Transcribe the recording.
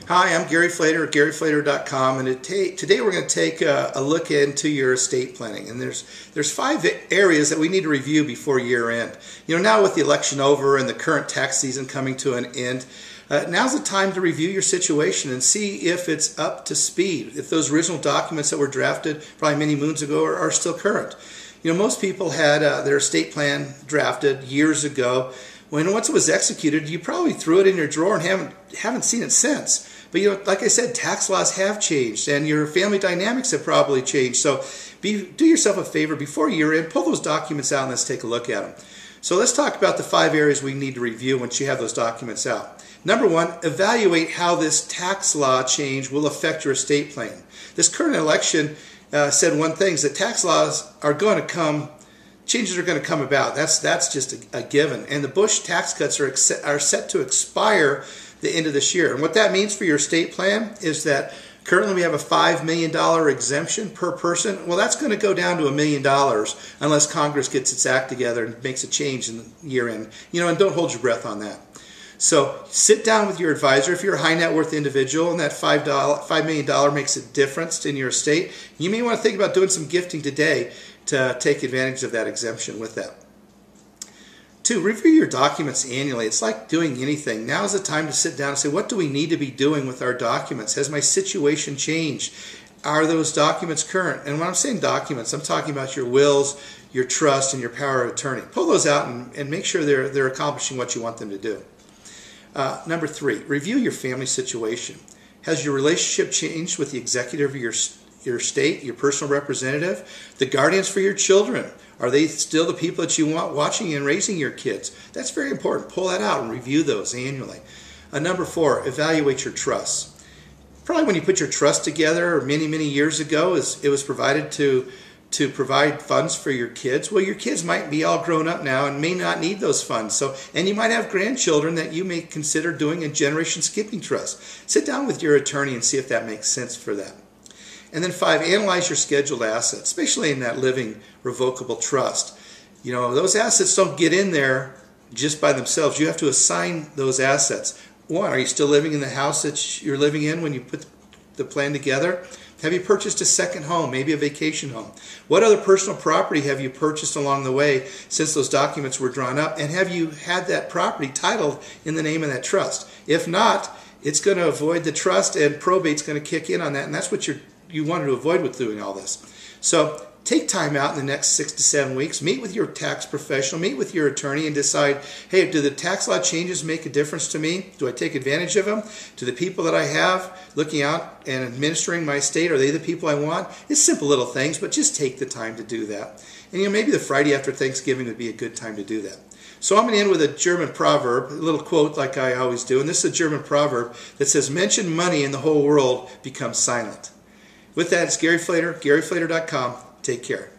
Hi, I'm Gary Flater at GaryFlater.com, and today we're going to take a look into your estate planning. And there's 5 areas that we need to review before year end. Now with the election over and the current tax season coming to an end, now's the time to review your situation and see if it's up to speed, if those original documents that were drafted probably many moons ago are still current. Most people had their estate plan drafted years ago. Once it was executed, you probably threw it in your drawer and haven't seen it since. But like I said, tax laws have changed, and your family dynamics have probably changed. So do yourself a favor before year end, pull those documents out and let's take a look at them. So let's talk about the 5 areas we need to review once you have those documents out. Number 1, evaluate how this tax law change will affect your estate plan. This current election said one thing, is that tax laws are going to come. Changes are going to come about. That's just a given. And the Bush tax cuts are set to expire the end of this year. And what that means for your estate plan is that currently we have a $5 million exemption per person. Well, that's going to go down to $1 million unless Congress gets its act together and makes a change in the year end. And don't hold your breath on that. So sit down with your advisor. If you're a high net worth individual and that $5 million makes a difference in your estate, you may want to think about doing some gifting today to take advantage of that exemption with that. 2, review your documents annually. It's like doing anything. Now is the time to sit down and say, what do we need to be doing with our documents? Has my situation changed? Are those documents current? And when I'm saying documents, I'm talking about your wills, your trust, and your power of attorney. Pull those out and make sure they're accomplishing what you want them to do. Number 3, review your family situation. Has your relationship changed with the executive of your state, your personal representative, the guardians for your children? Are they still the people that you want watching and raising your kids? That's very important. Pull that out and review those annually. Number 4, evaluate your trusts. Probably when you put your trust together many years ago, it was provided to provide funds for your kids. Well, your kids might be all grown up now and may not need those funds. And you might have grandchildren that you may consider doing a generation skipping trust. Sit down with your attorney and see if that makes sense for that. And then 5, analyze your scheduled assets, especially in that living revocable trust. Those assets don't get in there just by themselves. You have to assign those assets. 1, are you still living in the house that you're living in when you put the plan together? Have you purchased a second home, maybe a vacation home? What other personal property have you purchased along the way since those documents were drawn up? And have you had that property titled in the name of that trust? If not, it's going to avoid the trust and probate's going to kick in on that. And that's what you wanted to avoid with doing all this. So take time out in the next 6 to 7 weeks. Meet with your tax professional, meet with your attorney and decide, hey, do the tax law changes make a difference to me? Do I take advantage of them? Do the people that I have looking out and administering my estate, are they the people I want? It's simple little things, but just take the time to do that. And maybe the Friday after Thanksgiving would be a good time to do that. So I'm going to end with a German proverb, a little quote like I always do. And this is a German proverb that says, mention money and the whole world becomes silent. With that, it's Gary Flater, GaryFlater.com. Take care.